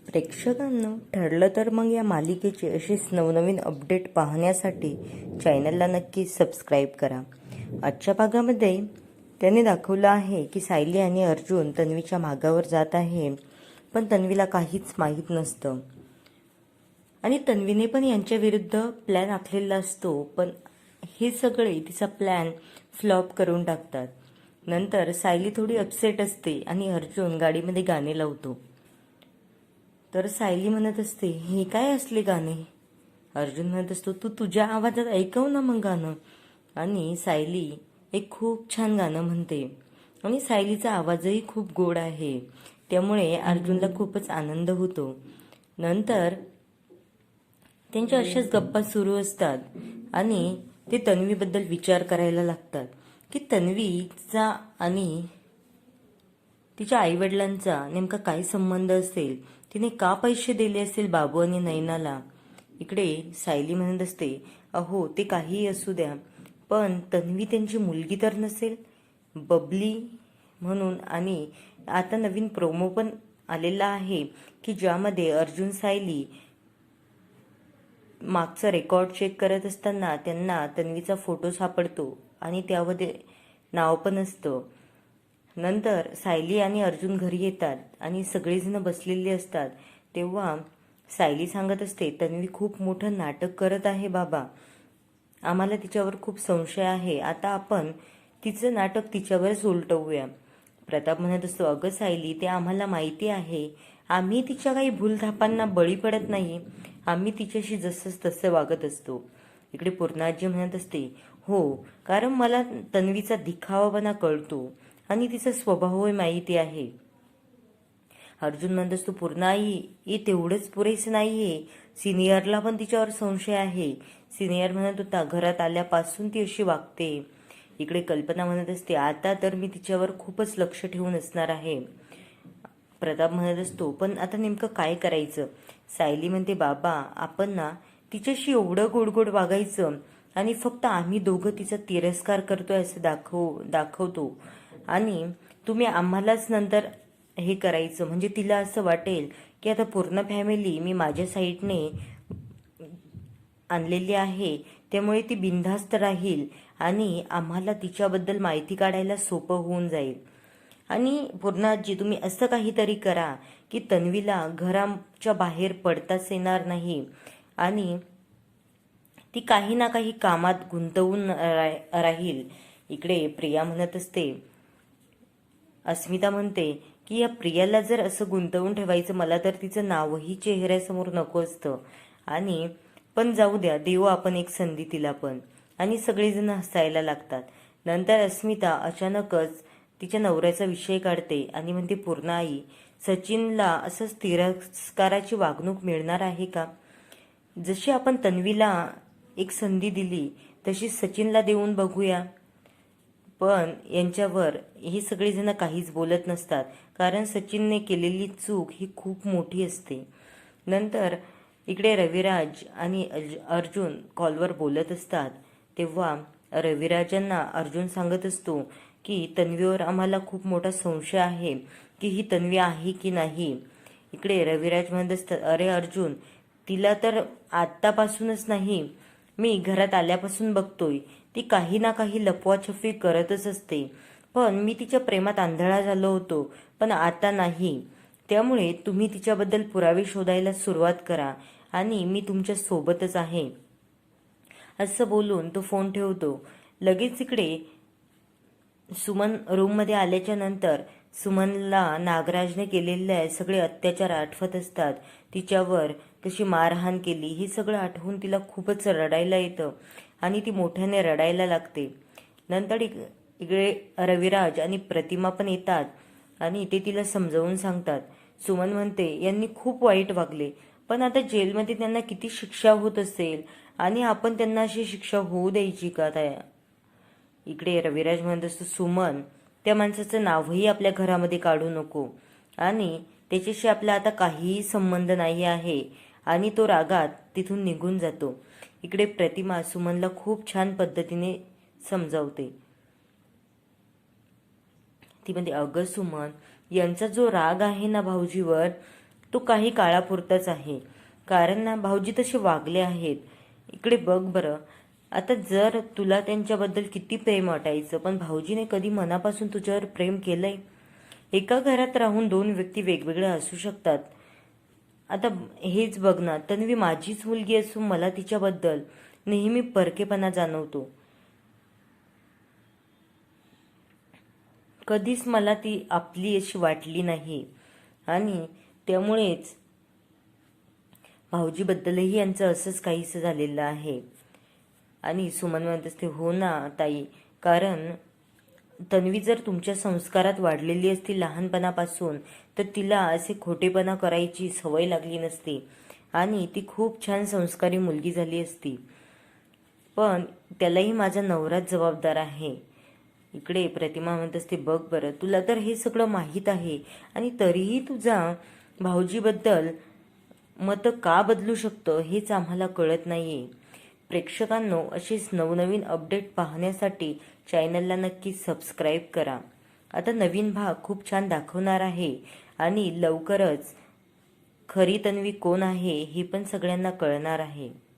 प्रेक्षकांनो, ठरलं तर मग या मालिकेचे असेच नवनवीन अपडेट पाहण्यासाठी चॅनलला नक्की सबस्क्राईब करा. आजच्या भागामध्ये त्याने दाखवलं आहे की सायली आणि अर्जुन तन्वीच्या मागावर जात आहे, पण तन्वीला काहीच माहीत नसतं आणि तन्वीने पण यांच्या विरुद्ध प्लॅन आखलेला असतो, पण हे सगळे तिचा प्लॅन फ्लॉप करून टाकतात. नंतर सायली थोडी अपसेट असते आणि अर्जुन गाडीमध्ये गाणे लावतो. तर सायली म्हणत असते, हे काय असले गाणे? अर्जुन म्हणत असतो, तू तुझ्या आवाजात ऐकव ना मग गाणं. आणि सायली एक खूप छान गाणं म्हणते आणि सायलीचा आवाजही खूप गोड आहे, त्यामुळे अर्जुनला खूपच आनंद होतो. नंतर त्यांच्या अशाच गप्पा सुरू असतात आणि ते तन्वीबद्दल विचार करायला लागतात की तन्वीचा आणि तिच्या आईवडिलांचा नेमका काय संबंध असेल, तिने का पैसे दिले असेल बाबू आणि नैनाला. इकडे सायली म्हणत असते, अहो ते काहीही असू द्या, पण तन्वी त्यांची मुलगी तर नसेल, बबली म्हणून. आणि आता नवीन प्रोमो पण आलेला आहे की ज्यामध्ये अर्जुन सायली मागचा रेकॉर्ड चेक करत असताना त्यांना तन्वीचा फोटो सापडतो आणि त्यामध्ये नाव पण असतं. नंतर सायली आणि अर्जुन घरी येतात आणि सगळेजण बसलेले असतात, तेव्हा सायली सांगत असते, तन्वी खूप मोठं नाटक करत आहे बाबा, आम्हाला तिच्यावर खूप संशय आहे, आता आपण तिचं नाटक तिच्यावरच उलटवूया. प्रताप म्हणत असतो, अगं सायली, ते आम्हाला माहिती आहे, आम्ही तिच्या काही भूलथापांना बळी पडत नाही, आम्ही तिच्याशी जसं तसं वागत असतो. इकडे पूर्णाजी म्हणत असते, हो, कारण मला तन्वीचा दिखावापणा कळतो आणि तिचा स्वभावही माहिती आहे. अर्जुन म्हणत असतो, पूर्णाई, हे तेवढंच पुरेसं नाहीये, सिनियरला पण तिच्यावर संशय आहे. सिनियर म्हणत होता घरात आल्यापासून ती अशी वागते. इकडे कल्पना म्हणत असते, आता तर मी तिच्यावर खूपच लक्ष ठेवून असणार आहे. प्रताप म्हणत असतो, पण आता नेमकं काय करायचं? सायली म्हणते, बाबा, आपण ना तिच्याशी एवढं गोड गोड वागायचं आणि फक्त आम्ही दोघं तिचा तिरस्कार करतोय असं दाखवतो आणि तुम्ही आम्हालाच नंतर हे करायचं, म्हणजे तिला असं वाटेल की आता पूर्ण फॅमिली मी माझ्या साईडने आणलेली आहे, त्यामुळे ती बिनधास्त राहील आणि आम्हाला तिच्याबद्दल माहिती काढायला सोपं होऊन जाईल. आणि पूर्णाजी, तुम्ही असं काहीतरी करा की तन्वीला घराच्या बाहेर पडताच येणार नाही आणि ती काही ना काही कामात गुंतवून राहील. इकडे प्रिया म्हणत असते, अस्मिता म्हणते की या प्रियाला जर असं गुंतवून ठेवायचं, मला तर तिचं नावही चेहऱ्यासमोर नको असतं. आणि पण जाऊ द्या, देऊ आपण एक संधी तिला पण. आणि सगळेजण हसायला लागतात. नंतर अस्मिता अचानकच तिच्या नवऱ्याचा विषय काढते आणि म्हणते, पूर्णाई, सचिनला असंच तिरस्काराची वागणूक मिळणार आहे का? जशी आपण तन्वीला एक संधी दिली तशी सचिनला देऊन बघूया. पण यांच्यावर हे सगळेजण काहीच बोलत नसतात, कारण सचिनने केलेली चूक ही खूप मोठी असते. नंतर इकडे रविराज आणि अर्जुन कॉलवर बोलत असतात, तेव्हा रविराजांना अर्जुन सांगत असतो की तन्वीवर आम्हाला खूप मोठा संशय आहे की ही तन्वी आहे की नाही. इकडे रविराज म्हणत असतात, अरे अर्जुन, तिला तर आत्तापासूनच नाही, मी घरात आल्यापासून बघतोय, ती काही ना काही लपवाछपवी करतच असते, पण मी तिच्या प्रेमात आंधळा झालो होतो, पण आता नाही. त्यामुळे तुम्ही तिच्याबद्दल पुरावे शोधायला सुरुवात करा आणि मी तुमच्या सोबतच आहे. असं बोलून तो फोन ठेवतो. लगेच इकडे सुमन रूममध्ये आल्याच्या नंतर सुमनला नागराजने केलेले सगळे अत्याचार आठवत असतात. तिच्यावर कशी मारहाण केली हे सगळं आठवून तिला खूपच रडायला येतं आणि ती मोठ्याने रडायला लागते. नंतर इकडे रविराज आणि प्रतिमा पण येतात आणि ते तिला समजावून सांगतात. सुमन म्हणते, यांनी खूप वाईट वागले, पण आता जेलमध्ये त्यांना किती शिक्षा होत असेल आणि आपण त्यांना अशी शिक्षा होऊ द्यायची का? इकडे रविराज म्हणत असतो, सुमन, त्या माणसाचं नावही आपल्या घरामध्ये काढू नको आणि त्याच्याशी आपला आता काहीही संबंध नाही आहे. आणि तो रागात तिथून निघून जातो. इकडे प्रतिमा सुमनला खूप छान पद्धतीने समजावते. ती म्हणते, अगं सुमन, यांचा जो राग आहे ना भाऊजीवर, तो काही काळापुरताच आहे. कारण ना भाऊजी तसे वागले आहेत. इकडे बघ बरं, आता जर तुला त्यांच्याबद्दल किती प्रेम वाटायचं, पण भाऊजीने कधी मनापासून तुझ्यावर प्रेम केलंय? एका घरात राहून दोन व्यक्ती वेगवेगळ्या असू शकतात. आता हेच बघ ना, तन्वी माझीच मुलगी असून मला तिच्याबद्दल नेहमी परकेपणा जाणवतो. कधीच मला ती आपली अशी वाटली नाही. आणि त्यामुळेच भाऊजीबद्दलही यांचं असंच काहीसं झालेलं आहे. आणि सुमन म्हणत असते, हो ना ताई, कारण तन्वी जर तुमच्या संस्कारात वाढलेली असती लहानपणापासून, तर तिला असे खोटेपणा करायची सवय लागली नसती आणि ती खूप छान संस्कारी मुलगी झाली असती. पण त्यालाही माझा नवराच जबाबदार आहे. इकडे प्रतिमा म्हणत असते, बघ बरं, तुला तर हे सगळं माहीत आहे आणि तरीही तुझा भाऊजीबद्दल मत का बदलू शकतं हेच आम्हाला कळत नाहीये. प्रेक्षकांनो, अशीच नवनवीन अपडेट पाहण्यासाठी चॅनलला नक्की सबस्क्राईब करा. आता नवीन भाग खूप छान दाखवणार आहे आणि लवकरच खरी तन्वी कोण आहे हे पण सगळ्यांना कळणार आहे.